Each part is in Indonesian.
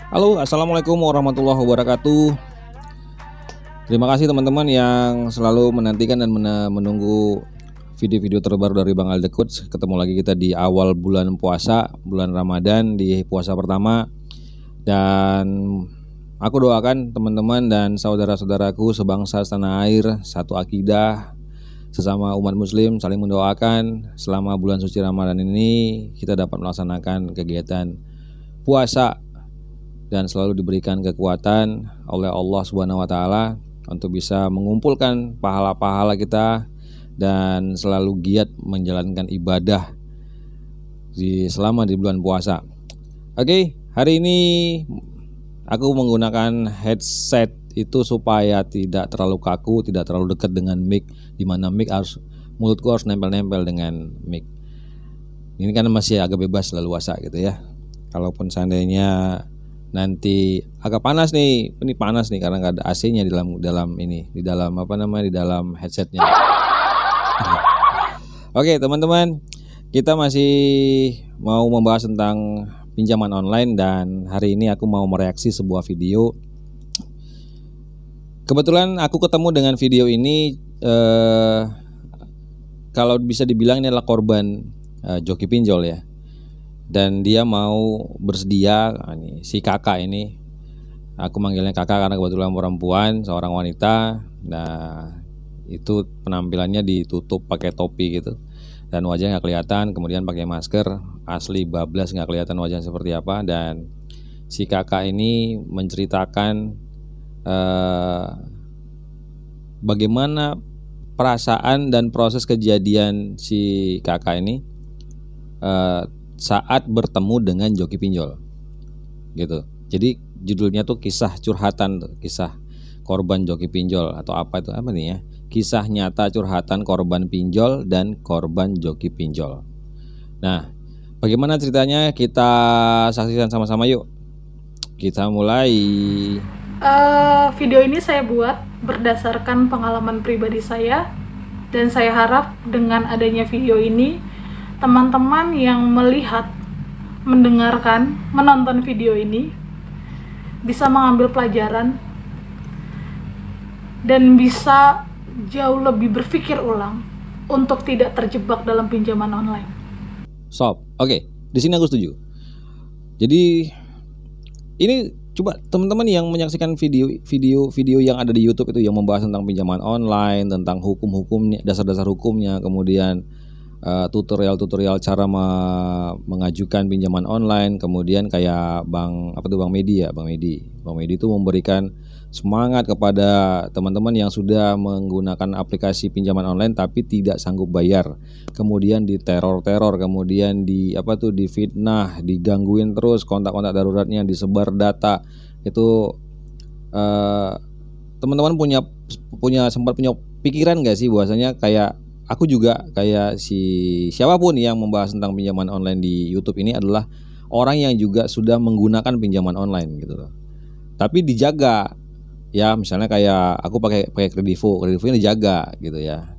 Halo, assalamualaikum warahmatullahi wabarakatuh. Terima kasih teman-teman yang selalu menantikan dan menunggu video-video terbaru dari Bang Alde Coach. Ketemu lagi kita di awal bulan puasa, bulan Ramadan, di puasa pertama. Dan aku doakan teman-teman dan saudara-saudaraku sebangsa setanah air, satu akidah, sesama umat muslim saling mendoakan selama bulan suci Ramadan ini kita dapat melaksanakan kegiatan puasa dan selalu diberikan kekuatan oleh Allah Subhanahu wa taala untuk bisa mengumpulkan pahala-pahala kita dan selalu giat menjalankan ibadah selama di bulan puasa. Oke, hari ini aku menggunakan headset itu supaya tidak terlalu kaku, tidak terlalu dekat dengan mic, di mana mulutku harus nempel-nempel dengan mic. Ini kan masih agak bebas leluasa gitu ya. Kalaupun seandainya nanti agak panas nih, ini panas nih karena nggak ada AC-nya di dalam headsetnya. Oke teman-teman, kita masih mau membahas tentang pinjaman online dan hari ini aku mau mereaksi sebuah video. Kebetulan aku ketemu dengan video ini, kalau bisa dibilang ini adalah korban joki pinjol ya. Dan dia mau bersedia, si kakak ini, aku manggilnya kakak karena kebetulan perempuan, seorang wanita. Nah itu penampilannya ditutup pakai topi gitu dan wajahnya nggak kelihatan, kemudian pakai masker, asli bablas nggak kelihatan wajahnya seperti apa. Dan si kakak ini menceritakan bagaimana perasaan dan proses kejadian si kakak ini saat bertemu dengan joki pinjol gitu. Jadi judulnya tuh kisah curhatan tuh, kisah korban joki pinjol atau apa nih ya, kisah nyata curhatan korban pinjol dan korban joki pinjol. Nah bagaimana ceritanya kita saksikan sama-sama yuk. Kita mulai. Video ini saya buat berdasarkan pengalaman pribadi saya, dan saya harap dengan adanya video ini teman-teman yang melihat, mendengarkan, menonton video ini bisa mengambil pelajaran dan bisa jauh lebih berpikir ulang untuk tidak terjebak dalam pinjaman online. Oke, di sini aku setuju. Jadi ini coba teman-teman yang menyaksikan video yang ada di YouTube itu yang membahas tentang pinjaman online, tentang hukum-hukumnya, dasar-dasar hukumnya, kemudian tutorial cara mengajukan pinjaman online, kemudian kayak Bang Medi itu memberikan semangat kepada teman-teman yang sudah menggunakan aplikasi pinjaman online tapi tidak sanggup bayar, kemudian diteror, kemudian difitnah, digangguin terus, kontak-kontak daruratnya disebar data itu. Teman-teman sempat punya pikiran gak sih bahwasanya kayak aku juga kayak siapapun yang membahas tentang pinjaman online di YouTube ini adalah orang yang juga sudah menggunakan pinjaman online gitu loh. Tapi dijaga ya, misalnya kayak aku pakai Kredivo ini dijaga gitu ya.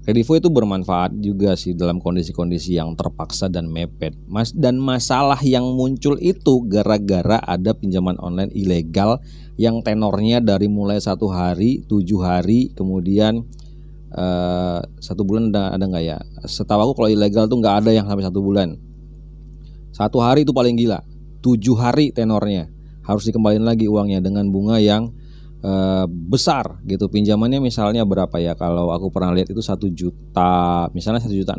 Kredivo itu bermanfaat juga sih dalam kondisi-kondisi yang terpaksa dan mepet. Dan masalah yang muncul itu gara-gara ada pinjaman online ilegal yang tenornya dari mulai 1 hari, 7 hari, kemudian 1 bulan ada nggak ya? Setahu aku kalau ilegal tuh nggak ada yang sampai 1 bulan. 1 hari itu paling gila. 7 hari tenornya, harus dikembaliin lagi uangnya dengan bunga yang besar gitu. Pinjamannya misalnya berapa ya? Kalau aku pernah lihat itu 1 juta, misalnya 1.600.000,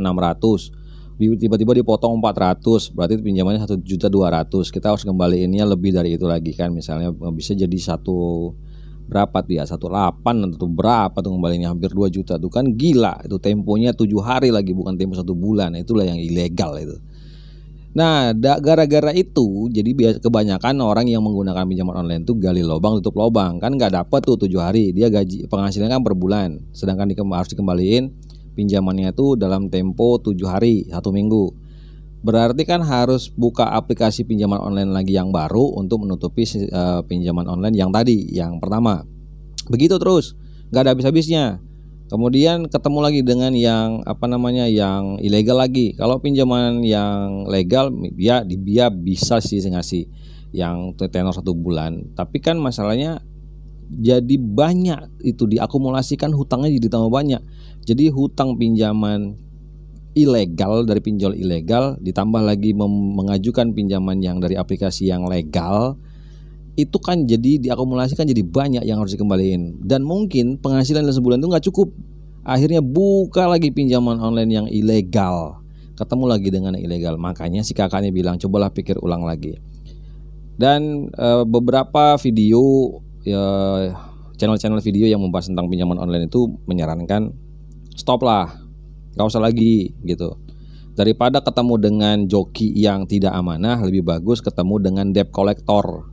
tiba-tiba dipotong 400, berarti pinjamannya 1.200.000. Kita harus kembaliinnya lebih dari itu lagi kan? Misalnya bisa jadi 1.8 atau berapa tuh kembalinya, hampir 2 juta tuh kan gila. Itu temponya 7 hari lagi, bukan tempo 1 bulan. Itulah yang ilegal itu. Nah gara-gara itu jadi kebanyakan orang yang menggunakan pinjaman online tuh gali lubang tutup lubang, kan nggak dapat tuh 7 hari, dia gaji penghasilannya kan per bulan, sedangkan harus dikembaliin pinjamannya tuh dalam tempo 7 hari, 1 minggu. Berarti kan harus buka aplikasi pinjaman online lagi yang baru untuk menutupi pinjaman online yang tadi, yang pertama. Begitu terus, nggak ada habis-habisnya. Kemudian ketemu lagi dengan yang yang ilegal lagi. Kalau pinjaman yang legal dia bisa sih ngasih yang tenor 1 bulan. Tapi kan masalahnya jadi banyak itu diakumulasikan, hutangnya jadi tambah banyak. Jadi hutang pinjaman ilegal dari pinjol ilegal ditambah lagi mengajukan pinjaman yang dari aplikasi yang legal, itu kan jadi diakumulasikan jadi banyak yang harus dikembaliin. Dan mungkin penghasilan dalam sebulan itu nggak cukup. Akhirnya buka lagi pinjaman online yang ilegal, ketemu lagi dengan yang ilegal. Makanya si kakaknya bilang cobalah pikir ulang lagi. Dan beberapa video channel-channel video yang membahas tentang pinjaman online itu menyarankan stop lah, gak usah lagi gitu. Daripada ketemu dengan joki yang tidak amanah, lebih bagus ketemu dengan debt collector.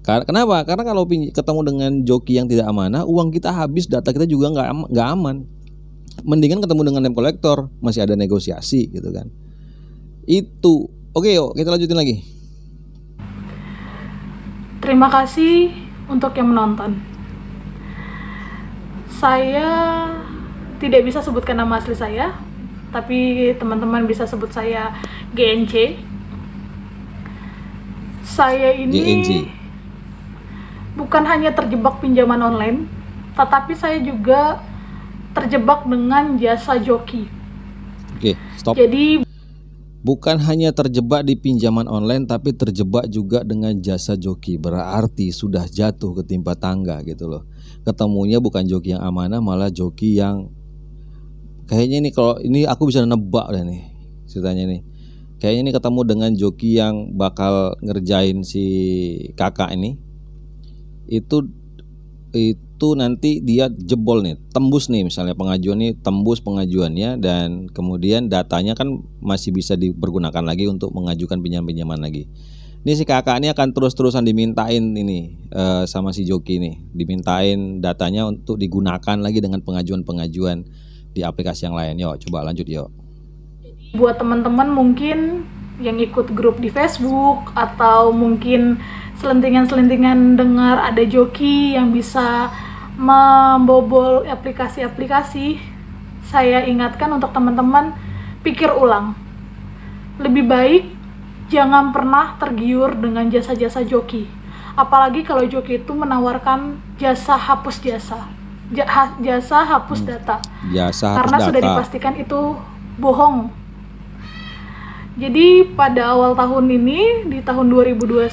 Kenapa? Karena kalau ketemu dengan joki yang tidak amanah, uang kita habis, data kita juga nggak aman. Mendingan ketemu dengan debt collector, masih ada negosiasi gitu kan. Itu oke, yuk kita lanjutin lagi. Terima kasih untuk yang menonton. Saya tidak bisa sebutkan nama asli saya, tapi teman-teman bisa sebut saya GNC. Saya ini GNC. Bukan hanya terjebak pinjaman online, tetapi saya juga terjebak dengan jasa joki. Oke, stop. Jadi bukan hanya terjebak di pinjaman online, tapi terjebak juga dengan jasa joki. Berarti sudah jatuh ketimpa tangga gitu loh. Ketemunya bukan joki yang amanah, malah joki yang kayaknya ini, kalau ini aku bisa nebak deh nih ceritanya nih. Kayaknya ini ketemu dengan joki yang bakal ngerjain si kakak ini. Itu nanti dia jebol nih, tembus nih, misalnya pengajuan nih, tembus pengajuannya, dan kemudian datanya kan masih bisa dipergunakan lagi untuk mengajukan pinjaman lagi. Ini si kakak ini akan terus-terusan dimintain ini sama si joki nih, dimintain datanya untuk digunakan lagi dengan pengajuan di aplikasi yang lain. Yuk coba lanjut yuk. buat teman-teman mungkin yang ikut grup di Facebook atau mungkin selentingan-selentingan dengar ada joki yang bisa membobol aplikasi-aplikasi, saya ingatkan untuk teman-teman pikir ulang. Lebih baik jangan pernah tergiur dengan jasa-jasa joki. Apalagi kalau joki itu menawarkan jasa hapus jasa hapus data. Karena sudah dipastikan itu bohong. Jadi pada awal tahun ini, di tahun 2021,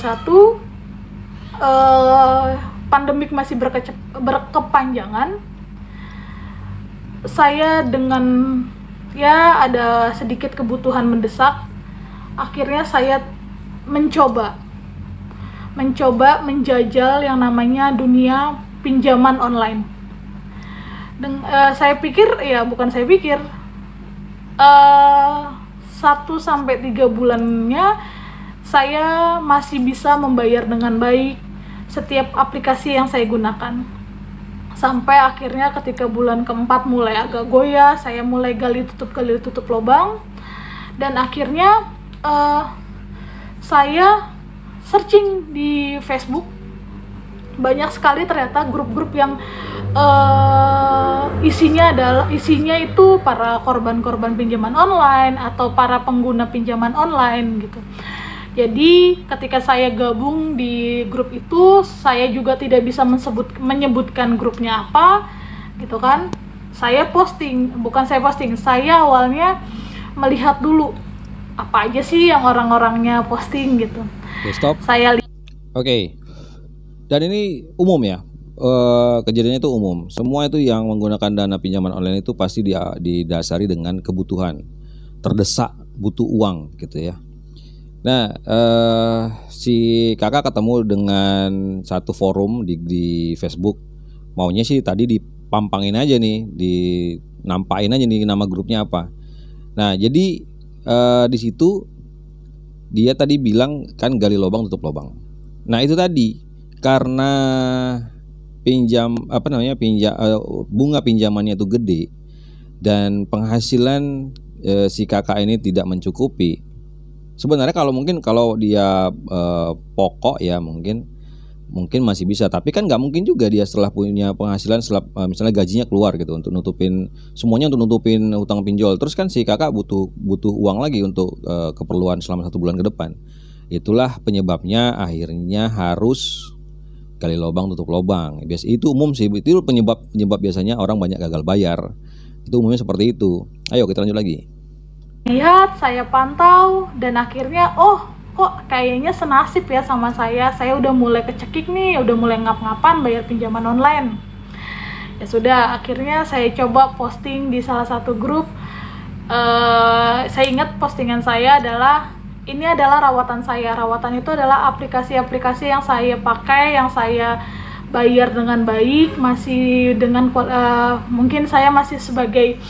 pandemik masih berkepanjangan. Saya dengan ada sedikit kebutuhan mendesak, akhirnya saya mencoba menjajal yang namanya dunia pinjaman online. Saya pikir 1-3 bulannya saya masih bisa membayar dengan baik setiap aplikasi yang saya gunakan. Sampai akhirnya ketika bulan keempat mulai agak goyah, saya mulai gali tutup lubang, dan akhirnya saya searching di Facebook, banyak sekali ternyata grup-grup yang isinya itu para korban pinjaman online atau para pengguna pinjaman online gitu. Jadi ketika saya gabung di grup itu, saya juga tidak bisa menyebutkan grupnya apa gitu kan. Saya awalnya melihat dulu apa aja sih yang orang-orangnya posting gitu. Stop. Oke. Dan ini umum ya, kejadiannya itu umum. Semua itu yang menggunakan dana pinjaman online itu pasti didasari dengan kebutuhan, terdesak, butuh uang gitu ya. Nah, si kakak ketemu dengan satu forum di Facebook. Maunya sih tadi dipampangin aja nih, dinampain aja nih nama grupnya apa. Nah, jadi di situ dia tadi bilang kan gali lubang tutup lubang. Nah, itu tadi karena bunga pinjamannya itu gede dan penghasilan si kakak ini tidak mencukupi. Sebenarnya kalau dia pokok ya mungkin masih bisa, tapi kan nggak mungkin juga dia setelah punya penghasilan, misalnya gajinya keluar gitu untuk nutupin hutang pinjol, terus kan si kakak butuh uang lagi untuk keperluan selama 1 bulan ke depan. Itulah penyebabnya akhirnya harus gali lubang tutup lubang. Biasa itu umum sih, itu penyebab biasanya orang banyak gagal bayar. Itu umumnya seperti itu. Ayo kita lanjut lagi. Lihat, saya pantau, dan akhirnya kok kayaknya senasib ya sama saya. Saya udah mulai kecekik nih, udah mulai ngap-ngapan bayar pinjaman online. Ya sudah, akhirnya saya coba posting di salah satu grup. Saya ingat postingan saya adalah, ini adalah rawatan saya. Rawatan itu adalah aplikasi-aplikasi yang saya pakai, yang saya bayar dengan baik, masih dengan mungkin saya masih sebagai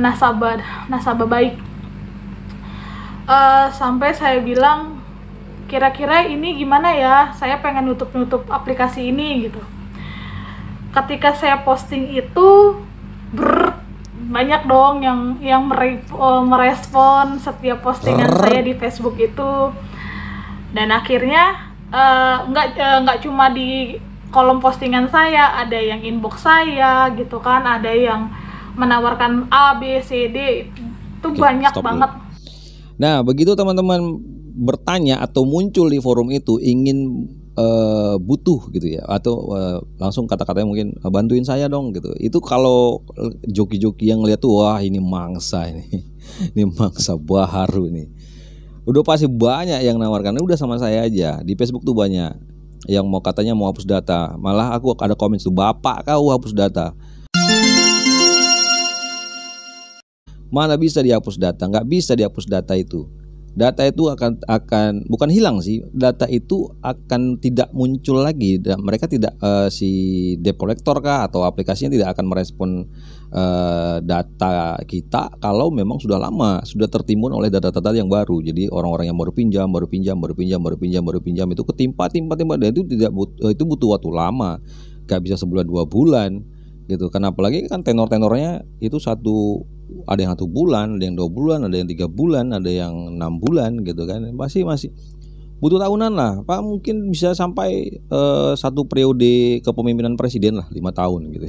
nasabah baik. Sampai saya bilang, kira-kira ini gimana ya, saya pengen nutup aplikasi ini gitu. Ketika saya posting itu, banyak dong yang merespon setiap postingan saya di Facebook itu. Dan akhirnya nggak cuma di kolom postingan saya, ada yang inbox saya gitu kan, ada yang menawarkan A, B, C, D, itu banyak banget. Nah, begitu teman-teman bertanya atau muncul di forum itu ingin butuh gitu ya, atau langsung kata-katanya mungkin bantuin saya dong gitu. Itu kalau joki-joki yang lihat tuh, wah ini mangsa ini, ini mangsa baharu nih. Udah pasti banyak yang nawarkan, udah sama saya aja. Di Facebook tuh banyak yang mau katanya mau hapus data. Malah aku ada komen tuh, bapak kau hapus data. Mana bisa dihapus data? Nggak bisa dihapus data itu. Data itu akan bukan hilang sih, data itu akan tidak muncul lagi. Mereka tidak si debt collector kah atau aplikasinya tidak akan merespon data kita kalau memang sudah lama, sudah tertimbun oleh data-data yang baru. Jadi orang-orang yang baru pinjam itu ketimpa dan itu butuh waktu lama, gak bisa sebulan 2 bulan gitu. Karena apalagi kan tenornya itu ada yang 1 bulan, ada yang 2 bulan, ada yang 3 bulan, ada yang 6 bulan gitu kan. Masih butuh tahunan lah. Pak mungkin bisa sampai 1 periode kepemimpinan presiden lah, 5 tahun gitu.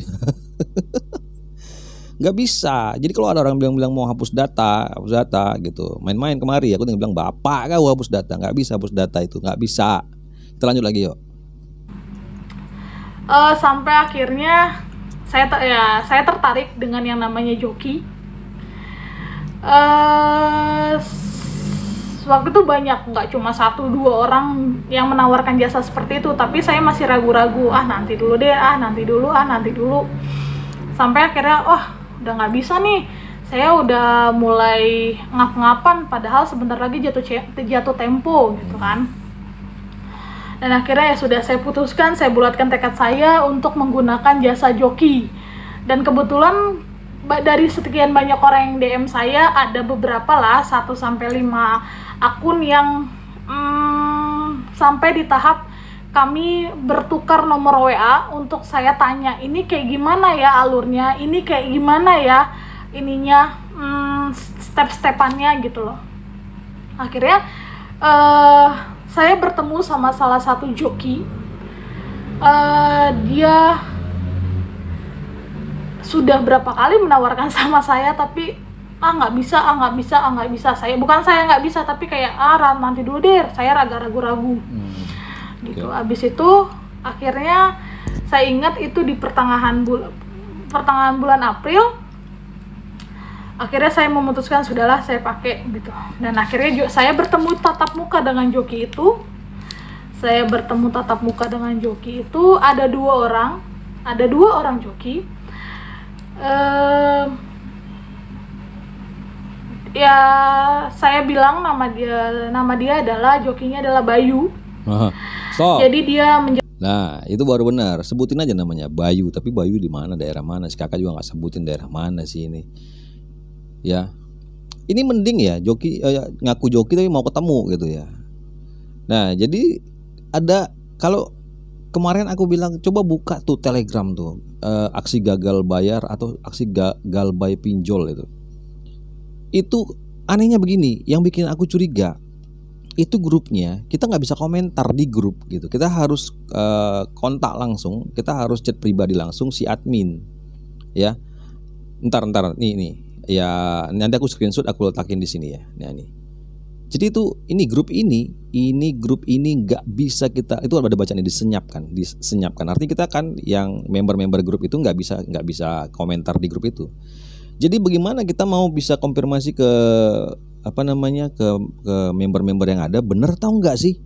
Nggak bisa. Jadi kalau ada orang bilang mau hapus data gitu, main-main kemari, aku bilang bapak kau hapus data, nggak bisa hapus data itu, nggak bisa. Kita lanjut lagi yuk. Sampai akhirnya saya tertarik dengan yang namanya joki. Waktu itu banyak, nggak cuma 1-2 orang yang menawarkan jasa seperti itu, tapi saya masih ragu-ragu, nanti dulu deh, nanti dulu. Sampai akhirnya, udah nggak bisa nih, saya udah mulai ngap-ngapan, padahal sebentar lagi jatuh tempo gitu kan. Dan akhirnya ya sudah, saya putuskan, saya bulatkan tekad saya untuk menggunakan jasa joki. Dan kebetulan dari sekian banyak orang yang DM saya, ada beberapa lah, 1-5 akun yang sampai di tahap kami bertukar nomor WA untuk saya tanya, ini kayak gimana ya alurnya, ini kayak gimana ya ininya, step-stepannya gitu loh. Akhirnya saya bertemu sama salah satu joki. Dia sudah berapa kali menawarkan sama saya, tapi nggak bisa. Saya nggak bisa, tapi kayak nanti dulu deh, saya ragu-ragu gitu. Abis itu akhirnya saya ingat itu di pertengahan bulan April, akhirnya saya memutuskan sudahlah saya pakai gitu. Dan akhirnya saya bertemu tatap muka dengan joki itu. Ada dua orang joki. Ya saya bilang nama dia adalah, jokinya adalah Bayu. Jadi dia nah itu baru benar, sebutin aja namanya Bayu, tapi Bayu di mana, daerah mana? Si kakak juga nggak sebutin daerah mana sih ini. Ya ini mending ya joki, ngaku joki tapi mau ketemu gitu ya. Nah jadi ada, kalau kemarin aku bilang coba buka tuh Telegram tuh, aksi gagal bayar atau aksi gagal buy pinjol itu anehnya begini, yang bikin aku curiga itu grupnya kita nggak bisa komentar di grup gitu, kita harus kontak langsung, kita harus chat pribadi langsung si admin ya. Ntar nih ya, nanti aku screenshot aku letakin di sini ya. Nah nih Jadi ini grup ini nggak bisa kita, itu ada bacaan disenyapkan. Artinya kita kan yang member-member grup itu nggak bisa komentar di grup itu. Jadi bagaimana kita mau bisa konfirmasi ke ke member-member yang ada, bener tahu nggak sih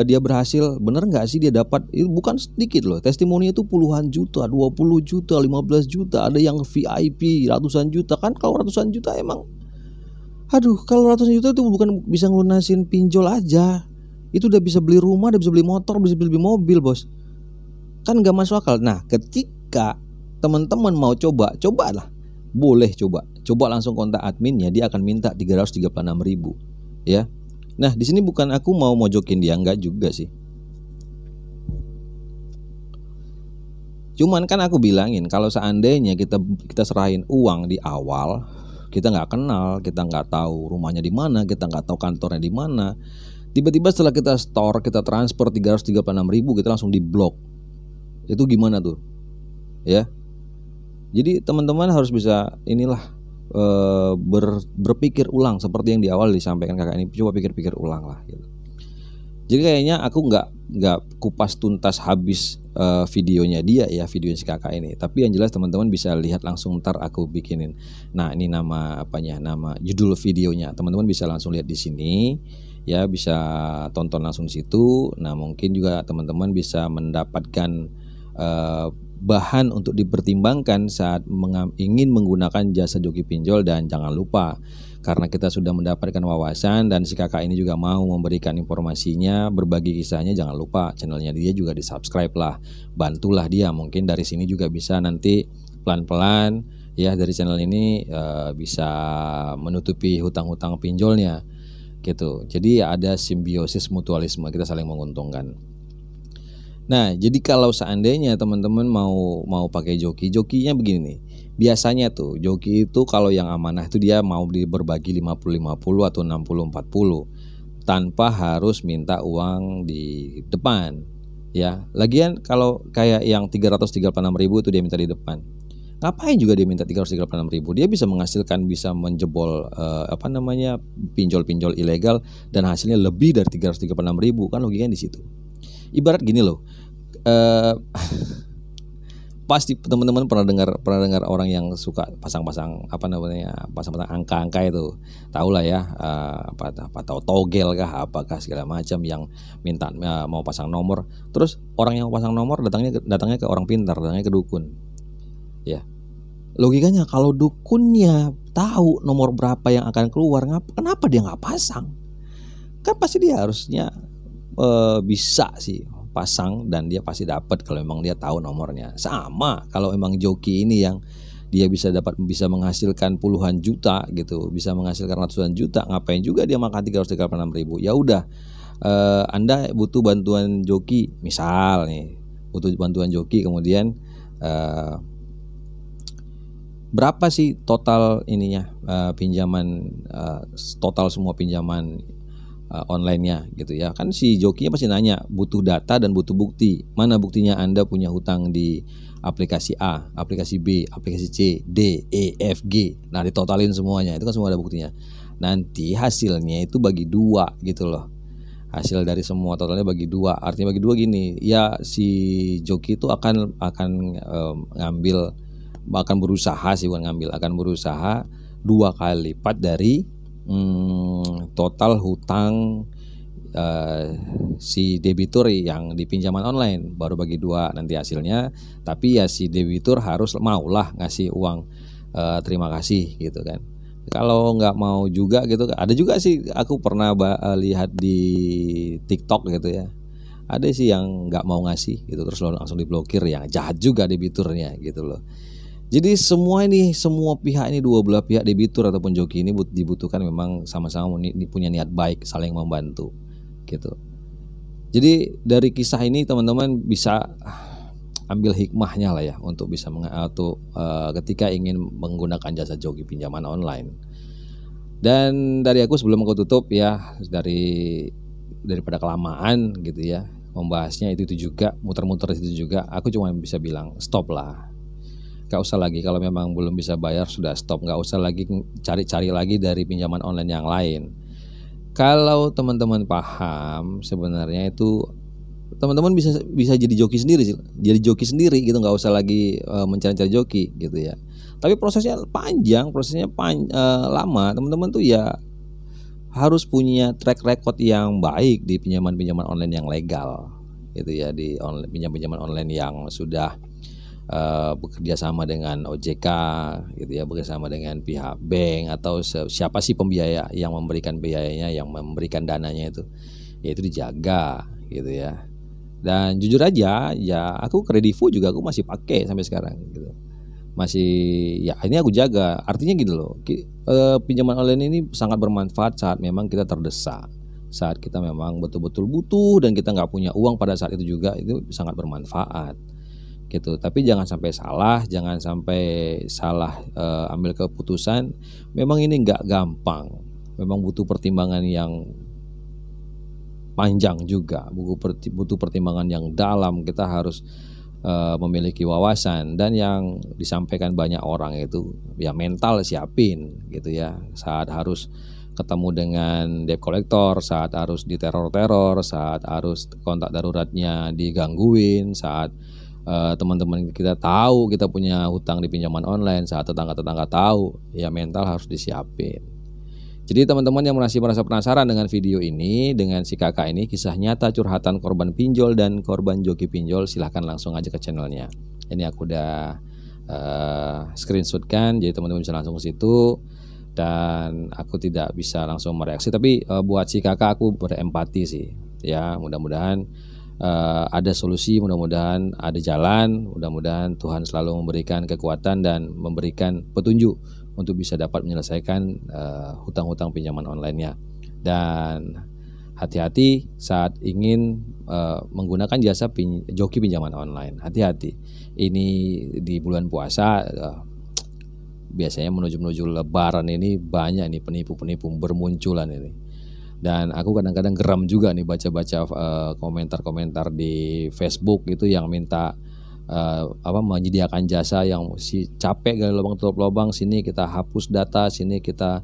dia berhasil, bener nggak sih dia dapat? Itu bukan sedikit loh, testimoni itu puluhan juta, 20 juta, 15 juta, ada yang VIP ratusan juta. Kan kalau ratusan juta emang, kalau ratusan juta itu bukan bisa ngelunasin pinjol aja, itu udah bisa beli rumah, udah bisa beli motor, bisa beli mobil, bos. Kan nggak masuk akal. Nah, ketika teman-teman mau cobalah, boleh coba langsung kontak adminnya, dia akan minta 336.000 ya. Nah, di sini bukan aku mau mojokin dia, enggak juga sih. Cuman kan aku bilangin, kalau seandainya kita serahin uang di awal, kita nggak kenal, kita nggak tahu rumahnya di mana, kita nggak tahu kantornya di mana, tiba-tiba setelah kita store, kita transfer 336.000, kita langsung diblok. Itu gimana tuh? Ya. Jadi teman-teman harus bisa berpikir ulang seperti yang di awal disampaikan kakak ini. Coba pikir-pikir ulang lah gitu. Jadi kayaknya aku nggak kupas tuntas habis videonya dia ya, videonya si kakak ini. Tapi yang jelas teman-teman bisa lihat langsung, ntar aku bikinin. Nah, ini nama judul videonya. Teman-teman bisa langsung lihat di sini ya, bisa tonton langsung di situ. Nah, mungkin juga teman-teman bisa mendapatkan bahan untuk dipertimbangkan saat ingin menggunakan jasa joki pinjol. Dan jangan lupa, karena kita sudah mendapatkan wawasan dan si kakak ini juga mau memberikan informasinya, berbagi kisahnya, jangan lupa channelnya dia juga di subscribe lah, bantulah dia. Mungkin dari sini juga bisa nanti pelan-pelan ya, dari channel ini bisa menutupi hutang-hutang pinjolnya gitu. Jadi ada simbiosis mutualisme, kita saling menguntungkan. Nah, jadi kalau seandainya teman-teman mau pakai jokinya begini nih. Biasanya tuh joki itu kalau yang amanah itu dia mau berbagi 50-50 atau 60-40 tanpa harus minta uang di depan ya. Lagian kalau kayak yang 336.000 itu dia minta di depan, ngapain juga dia minta 336.000? Dia bisa menghasilkan, bisa menjebol pinjol-pinjol ilegal dan hasilnya lebih dari 336.000, kan logikanya di situ. Ibarat gini loh, pasti teman-teman pernah dengar orang yang suka pasang-pasang pasang-pasang angka-angka itu, tahu lah ya, tahu togel kah apakah segala macam, yang minta mau pasang nomor. Terus orang yang mau pasang nomor datangnya ke orang pintar, datangnya ke dukun ya. Logikanya kalau dukunnya tahu nomor berapa yang akan keluar, kenapa dia nggak pasang? Kan pasti dia harusnya bisa sih pasang, dan dia pasti dapat kalau memang dia tahu nomornya. Sama kalau memang joki ini yang dia bisa menghasilkan puluhan juta gitu, bisa menghasilkan ratusan juta, ngapain juga dia makan 336.000? Ya udah, Anda butuh bantuan joki, misal nih butuh bantuan joki, kemudian berapa sih total ininya, pinjaman, total semua pinjaman online-nya gitu ya. Kan si jokinya pasti nanya, butuh data dan butuh bukti. Mana buktinya Anda punya hutang di aplikasi A, aplikasi B, aplikasi C, D, E, F, G. Nah, ditotalin semuanya, itu kan semua ada buktinya. Nanti hasilnya itu bagi 2 gitu loh. Hasil dari semua totalnya bagi 2. Artinya bagi 2 gini, ya si joki itu akan berusaha 2 kali lipat dari total hutang si debitur yang di pinjaman online, baru bagi 2 nanti hasilnya. Tapi ya si debitur harus maulah ngasih uang terima kasih gitu kan. Kalau nggak mau juga gitu, ada juga sih aku pernah lihat di TikTok gitu ya, ada sih yang nggak mau ngasih gitu terus langsung diblokir, ya jahat juga debiturnya gitu loh. Jadi semua pihak ini, dua belah pihak, debitur ataupun joki ini dibutuhkan memang sama-sama punya niat baik, saling membantu gitu. Jadi dari kisah ini teman-teman bisa ambil hikmahnya lah ya, untuk bisa ketika ingin menggunakan jasa joki pinjaman online. Dan dari aku sebelum aku tutup ya, daripada kelamaan gitu ya membahasnya itu juga, muter-muter itu juga, aku cuma bisa bilang stop lah. Gak usah lagi, kalau memang belum bisa bayar sudah stop, gak usah lagi cari-cari lagi dari pinjaman online yang lain. Kalau teman-teman paham, sebenarnya itu teman-teman bisa jadi joki sendiri sih, jadi joki sendiri gitu, nggak usah lagi mencari-cari joki gitu ya. Tapi prosesnya panjang, lama. Teman-teman tuh ya harus punya track record yang baik di pinjaman-pinjaman online yang legal gitu ya, di pinjaman online yang sudah bekerja sama dengan OJK gitu ya, bekerja sama dengan pihak bank atau siapa sih pembiaya yang memberikan biayanya, yang memberikan dananya itu, ya itu dijaga gitu ya. Dan jujur aja ya, aku Kredivo juga aku masih pakai sampai sekarang gitu. Masih ya, ini aku jaga. Artinya gitu loh. Pinjaman online ini sangat bermanfaat saat memang kita terdesak. Saat kita memang betul-betul butuh dan kita nggak punya uang pada saat itu juga, itu sangat bermanfaat gitu. Tapi jangan sampai salah ambil keputusan. Memang ini nggak gampang. Memang butuh pertimbangan yang panjang juga, butuh pertimbangan yang dalam. Kita harus memiliki wawasan, dan yang disampaikan banyak orang itu ya mental siapin gitu ya, saat harus ketemu dengan debt collector, saat harus diteror-teror, saat harus kontak daruratnya digangguin, saat teman-teman kita tahu kita punya hutang di pinjaman online, saat tetangga-tetangga tahu, ya mental harus disiapin. Jadi teman-teman yang masih merasa penasaran dengan video ini, dengan si kakak ini, kisah nyata curhatan korban pinjol dan korban joki pinjol, silahkan langsung aja ke channelnya. Ini aku udah screenshotkan, jadi teman-teman bisa langsung ke situ. Dan aku tidak bisa langsung mereaksi, tapi buat si kakak aku berempati sih. Ya mudah-mudahan ada solusi, mudah-mudahan ada jalan, mudah-mudahan Tuhan selalu memberikan kekuatan dan memberikan petunjuk untuk bisa dapat menyelesaikan hutang-hutang pinjaman online-nya. Dan hati-hati saat ingin menggunakan jasa joki pinjaman online. Hati-hati. Ini di bulan puasa, biasanya menuju Lebaran ini banyak nih penipu-penipu bermunculan ini. Dan aku kadang-kadang geram juga nih baca-baca komentar-komentar di Facebook itu yang minta menyediakan jasa yang si capek gali lubang tutup lubang, sini kita hapus data, sini kita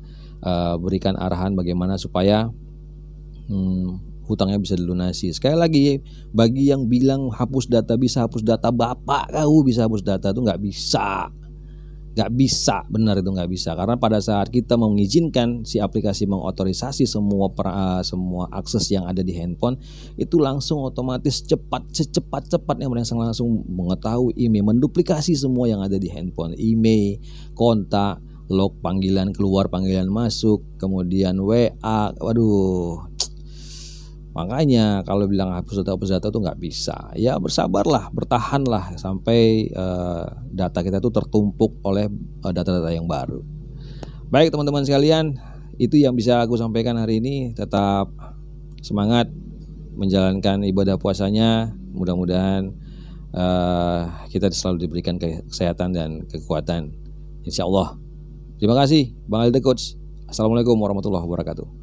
berikan arahan bagaimana supaya hutangnya bisa dilunasi. Sekali lagi, bagi yang bilang hapus data, bisa hapus data, bapak kau bisa hapus data, itu nggak bisa, benar itu nggak bisa. Karena pada saat kita mengizinkan si aplikasi mengotorisasi semua akses yang ada di handphone, itu langsung otomatis secepat-cepatnya mereka langsung mengetahui email, menduplikasi semua yang ada di handphone, email, kontak, log panggilan keluar, panggilan masuk, kemudian WA. Waduh, makanya kalau bilang hapus data itu nggak bisa. Ya bersabarlah, bertahanlah sampai data kita itu tertumpuk oleh data-data yang baru. Baik teman-teman sekalian, itu yang bisa aku sampaikan hari ini. Tetap semangat menjalankan ibadah puasanya. Mudah-mudahan kita selalu diberikan kesehatan dan kekuatan, insya Allah. Terima kasih Bang Alde Coach. Assalamualaikum warahmatullahi wabarakatuh.